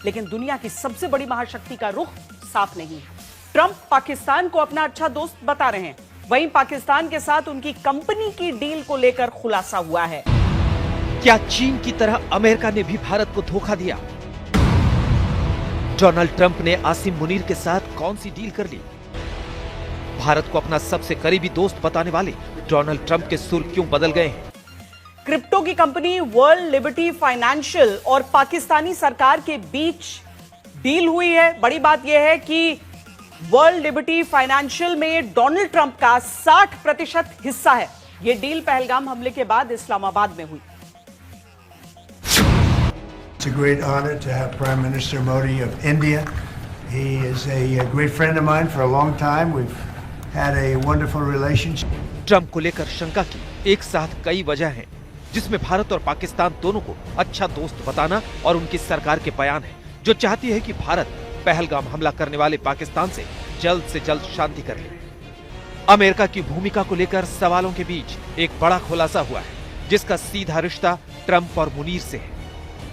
लेकिन दुनिया की सबसे बड़ी महाशक्ति का रुख साफ नहीं है। ट्रंप पाकिस्तान को अपना अच्छा दोस्त बता रहे हैं, वहीं पाकिस्तान के साथ उनकी कंपनी की डील को लेकर खुलासा हुआ है। क्या चीन की तरह अमेरिका ने भी भारत को धोखा दिया? डोनाल्ड ट्रंप ने आसिम मुनीर के साथ कौन सी डील कर ली? भारत को अपना सबसे करीबी दोस्त बताने वाले डोनाल्ड ट्रंप के सुर क्यों बदल गए हैं? क्रिप्टो की कंपनी वर्ल्ड लिबर्टी फाइनेंशियल और पाकिस्तानी सरकार के बीच डील हुई है। बड़ी बात यह है कि वर्ल्ड लिबर्टी फाइनेंशियल में डोनाल्ड ट्रंप का 60% हिस्सा है। यह डील पहलगाम हमले के बाद इस्लामाबाद में हुई। It's a great honor to have Prime Minister Modi of India. He is a great friend of mine for a long time. We've had a wonderful relationship. Trump को लेकर शंका की एक साथ कई वजह हैं, जिसमें भारत और पाकिस्तान दोनों को अच्छा दोस्त बताना और उनकी सरकार के बयान है जो चाहती है कि भारत पहलगाम हमला करने वाले पाकिस्तान से जल्द शांति कर ले। अमेरिका की भूमिका को लेकर सवालों के बीच एक बड़ा खुलासा हुआ है, जिसका सीधा रिश्ता ट्रंप और मुनीर से है।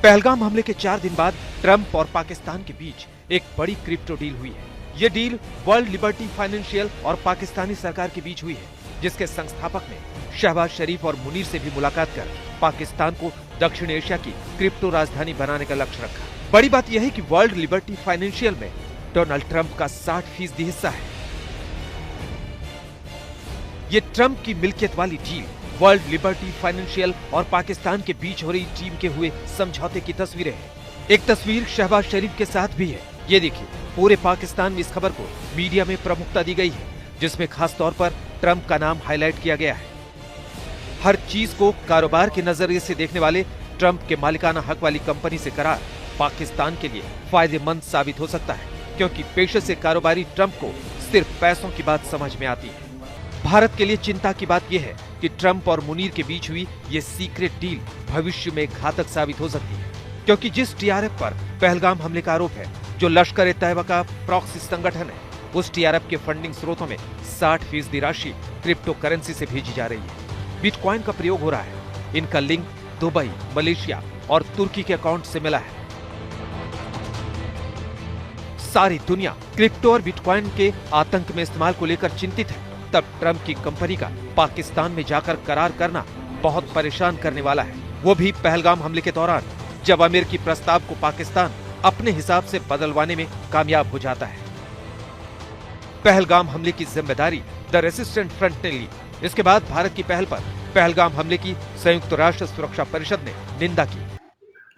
पहलगाम हमले के 4 दिन बाद ट्रंप और पाकिस्तान के बीच एक बड़ी क्रिप्टो डील हुई है। ये डील वर्ल्ड लिबर्टी फाइनेंशियल और पाकिस्तानी सरकार के बीच हुई है, जिसके संस्थापक ने शहबाज शरीफ और मुनीर से भी मुलाकात कर पाकिस्तान को दक्षिण एशिया की क्रिप्टो राजधानी बनाने का लक्ष्य रखा। बड़ी बात यह है कि वर्ल्ड लिबर्टी फाइनेंशियल में डोनाल्ड ट्रंप का 60% हिस्सा है। ये ट्रंप की मिल्कियत वाली डील वर्ल्ड लिबर्टी फाइनेंशियल और पाकिस्तान के बीच हो रही टीम के हुए समझौते की तस्वीरें हैं। एक तस्वीर शहबाज शरीफ के साथ भी है। ये देखिए, पूरे पाकिस्तान में इस खबर को मीडिया में प्रमुखता दी गई है, जिसमें खास तौर पर ट्रंप का नाम हाईलाइट किया गया है। हर चीज को कारोबार के नजरिए से देखने वाले ट्रंप के मालिकाना हक वाली कंपनी से करार पाकिस्तान के लिए फायदेमंद साबित हो सकता है, क्योंकि पेशे से कारोबारी ट्रंप को सिर्फ पैसों की बात समझ में आती है। भारत के लिए चिंता की बात यह है कि ट्रंप और मुनीर के बीच हुई ये सीक्रेट डील भविष्य में घातक साबित हो सकती है, क्योंकि जिस टीआरएफ पर पहलगाम हमले का आरोप है, जो लश्कर-ए-तैयबा का प्रॉक्सी संगठन है, उस टीआरएफ के फंडिंग स्रोतों में 60% राशि क्रिप्टो करेंसी से भेजी जा रही है। बिटकॉइन का प्रयोग हो रहा है। इनका लिंक दुबई, मलेशिया और तुर्की के अकाउंट से मिला है। सारी दुनिया क्रिप्टो और बिटकॉइन के आतंक में इस्तेमाल को लेकर चिंतित है। तब ट्रंप की कंपनी का पाकिस्तान में जाकर करार करना बहुत परेशान करने वाला है, वो भी पहलगाम हमले के दौरान, जब अमेरिकी प्रस्ताव को पाकिस्तान अपने हिसाब से बदलवाने में कामयाब हो जाता है। पहलगाम हमले की जिम्मेदारी द रेसिस्टेंट फ्रंट ने ली। इसके बाद भारत की पहल पर पहलगाम हमले की संयुक्त राष्ट्र सुरक्षा परिषद ने निंदा की।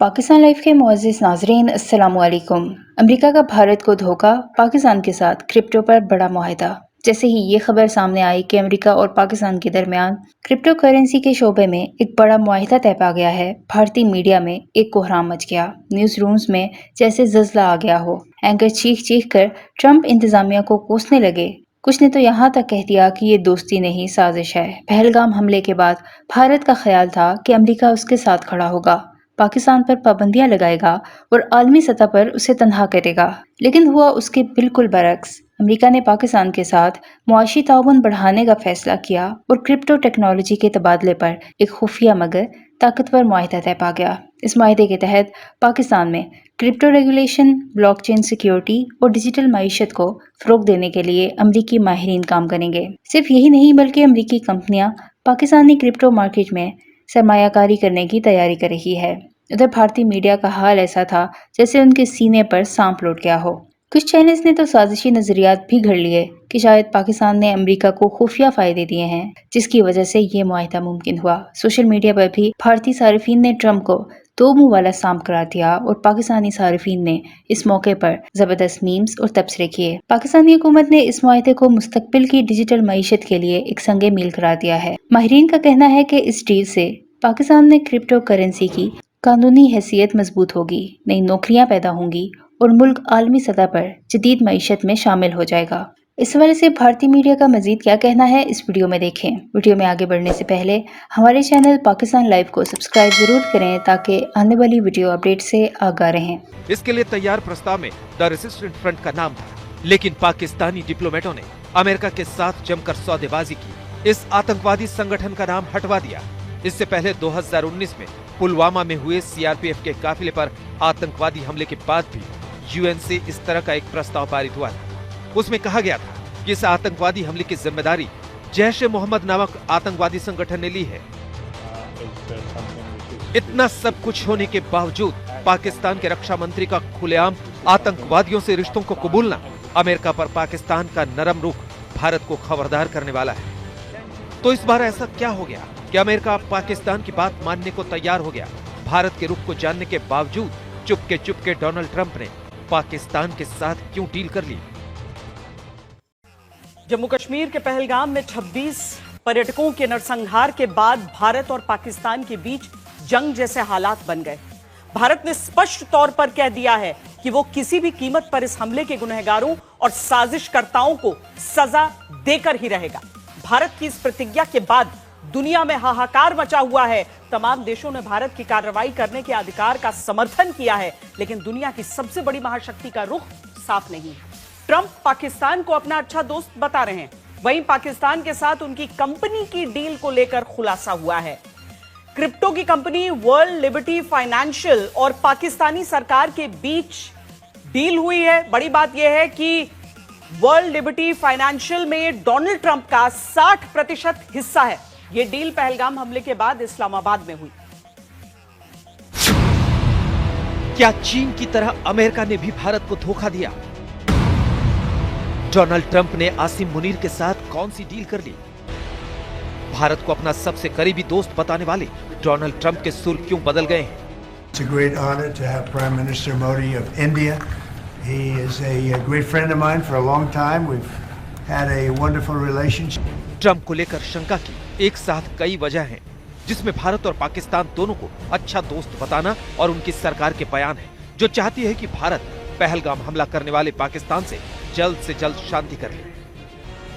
पाकिस्तान लाइव के मुअज़्ज़िज़ नाज़रीन, अस्सलामु अलैकुम। अमेरिका का भारत को धोखा, पाकिस्तान के साथ क्रिप्टो पर बड़ा मुआहिदा। जैसे ही ये खबर सामने आई कि अमेरिका और पाकिस्तान के दरमियान क्रिप्टो करेंसी के शोबे में एक बड़ा मुआहिदा तय पा गया है, भारतीय मीडिया में एक कोहराम मच गया। न्यूज़ रूम्स में जैसे जज़ला आ गया हो। एंकर चीख कर ट्रंप इंतजामिया को कोसने लगे। कुछ ने तो यहाँ तक कह दिया कि ये दोस्ती नहीं, साजिश है। पहलगाम हमले के बाद भारत का ख्याल था कि अमेरिका उसके साथ खड़ा होगा, पाकिस्तान पर पाबंदियां लगाएगा और आलमी सतह पर उसे तनहा करेगा। लेकिन हुआ उसके बिल्कुल बरक्स। अमेरिका ने पाकिस्तान के साथ मुआशी ताउन बढ़ाने का फैसला किया और क्रिप्टो टेक्नोलॉजी के तबादले पर एक खुफिया मगर ताकतवर मुआहिदा तय पा गया। इस मुआहिदे के तहत पाकिस्तान में क्रिप्टो रेगुलेशन, ब्लॉकचेन सिक्योरिटी और डिजिटल मईशत को फरोग देने के लिए अमरीकी माहिरीन काम करेंगे। सिर्फ यही नहीं, बल्कि अमरीकी कंपनियां पाकिस्तानी क्रिप्टो मार्केट में सरमायाकारी करने की तैयारी कर रही है। उधर भारतीय मीडिया का हाल ऐसा था जैसे उनके सीने पर सांप लौट गया हो। कुछ चैनल्स ने तो साजिशी नजरियात भी घड़ लिए कि शायद पाकिस्तान ने अमेरिका को खुफिया फायदे दिए हैं, जिसकी वजह से ये मुआहिदा मुमकिन हुआ। सोशल मीडिया पर भी भारतीय सार्फिन ने ट्रंप को दो मुंह वाला सांप करार दिया और पाकिस्तानी सार्फिन ने इस मौके पर जबरदस्त मीम्स और तबसरे किए। पाकिस्तानी हुकूमत ने इस मुआहिदे को मुस्तकबिल की डिजिटल मईशत के लिए एक संगे मील करार दिया है। माहिरीन का कहना है कि इस डील से पाकिस्तान में क्रिप्टो करेंसी की कानूनी हैसियत मजबूत होगी, नई नौकरियां पैदा होंगी और मुल्क आलमी सतह पर जदीद मईशत में शामिल हो जाएगा। इस हवाले से भारतीय मीडिया का मजीद क्या कहना है, इस वीडियो में देखें। वीडियो में आगे बढ़ने से पहले हमारे चैनल पाकिस्तान लाइव को सब्सक्राइब जरूर करें ताकि आने वाली वीडियो अपडेट से आगाह रहें। इसके लिए तैयार प्रस्ताव में द रेसिस्टेंट फ्रंट का नाम था, लेकिन पाकिस्तानी डिप्लोमेटों ने अमेरिका के साथ जमकर सौदेबाजी की। इस आतंकवादी संगठन का नाम हटवा दिया। इससे पहले 2019 में पुलवामा में हुए सीआरपीएफ के काफिले पर आतंकवादी हमले के बाद भी यूएन से इस तरह का एक प्रस्ताव पारित हुआ था। उसमें कहा गया था कि इस आतंकवादी हमले की जिम्मेदारी जैश-ए-मोहम्मद नामक आतंकवादी संगठन ने ली है। इतना सब कुछ होने के बावजूद पाकिस्तान के रक्षा मंत्री का खुलेआम आतंकवादियों से रिश्तों को कबूलना अमेरिका पर पाकिस्तान का नरम रुख भारत को खबरदार करने वाला है। तो इस बार ऐसा क्या हो गया कि अमेरिका पाकिस्तान की बात मानने को तैयार हो गया? भारत के रुख को जानने के बावजूद चुपके डोनाल्ड ट्रंप ने पाकिस्तान के साथ क्यों डील कर ली? जम्मू कश्मीर के पहलगाम में 26 पर्यटकों के नरसंहार के बाद भारत और पाकिस्तान के बीच जंग जैसे हालात बन गए। भारत ने स्पष्ट तौर पर कह दिया है कि वो किसी भी कीमत पर इस हमले के गुनहगारों और साजिशकर्ताओं को सजा देकर ही रहेगा। भारत की इस प्रतिज्ञा के बाद दुनिया में हाहाकार मचा हुआ है। तमाम देशों ने भारत की कार्रवाई करने के अधिकार का समर्थन किया है, लेकिन दुनिया की सबसे बड़ी महाशक्ति का रुख साफ नहीं है। ट्रंप पाकिस्तान को अपना अच्छा दोस्त बता रहे हैं, वहीं पाकिस्तान के साथ उनकी कंपनी की डील को लेकर खुलासा हुआ है। क्रिप्टो की कंपनी वर्ल्ड लिबर्टी फाइनेंशियल और पाकिस्तानी सरकार के बीच डील हुई है। बड़ी बात यह है कि वर्ल्ड लिबर्टी फाइनेंशियल में डोनाल्ड ट्रंप का 60% हिस्सा है। यह डील पहलगाम हमले के बाद इस्लामाबाद में हुई। क्या चीन की तरह अमेरिका ने भी भारत को धोखा दिया? डोनाल्ड ट्रंप ने आसिम मुनीर के साथ कौन सी डील कर ली? भारत को अपना सबसे करीबी दोस्त बताने वाले डोनाल्ड ट्रंप के सुर क्यों बदल गए हैं? It's a great honor to have Prime Minister Modi of India. He is a great friend of mine for a long time. We've had a wonderful relationship. Trump को लेकर शंका की एक साथ कई वजह हैं, जिसमें भारत और पाकिस्तान दोनों को अच्छा दोस्त बताना और उनकी सरकार के बयान है जो चाहती है कि भारत पहलगाम हमला करने वाले पाकिस्तान से जल्द शांति कर ले।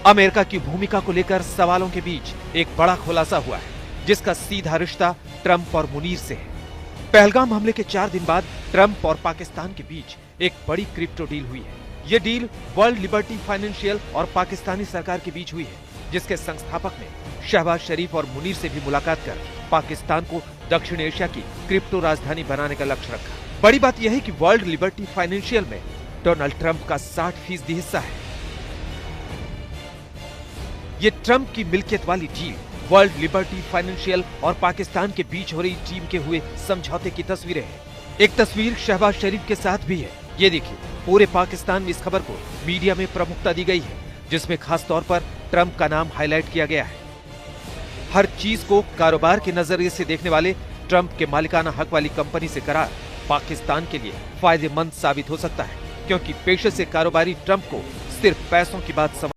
अमेरिका की भूमिका को लेकर सवालों के बीच एक बड़ा खुलासा हुआ है, जिसका सीधा रिश्ता ट्रंप और मुनीर से है। पहलगाम हमले के 4 दिन बाद ट्रंप और पाकिस्तान के बीच एक बड़ी क्रिप्टो डील हुई है। ये डील वर्ल्ड लिबर्टी फाइनेंशियल और पाकिस्तानी सरकार के बीच हुई है, जिसके संस्थापक ने शहबाज शरीफ और मुनीर से भी मुलाकात कर पाकिस्तान को दक्षिण एशिया की क्रिप्टो राजधानी बनाने का लक्ष्य रखा। बड़ी बात यह है कि वर्ल्ड लिबर्टी फाइनेंशियल में डोनाल्ड ट्रंप का 60% हिस्सा है। ये ट्रंप की मिल्कियत वाली डील वर्ल्ड लिबर्टी फाइनेंशियल और पाकिस्तान के बीच हो रही टीम के हुए समझौते की तस्वीरें हैं। एक तस्वीर शहबाज शरीफ के साथ भी है। ये देखिए, पूरे पाकिस्तान में इस खबर को मीडिया में प्रमुखता दी गई है, जिसमें खास तौर पर ट्रंप का नाम हाईलाइट किया गया है। हर चीज को कारोबार के नजरिए से देखने वाले ट्रंप के मालिकाना हक वाली कंपनी से करार पाकिस्तान के लिए फायदेमंद साबित हो सकता है, क्योंकि पेशे से कारोबारी ट्रंप को सिर्फ पैसों की बात समझ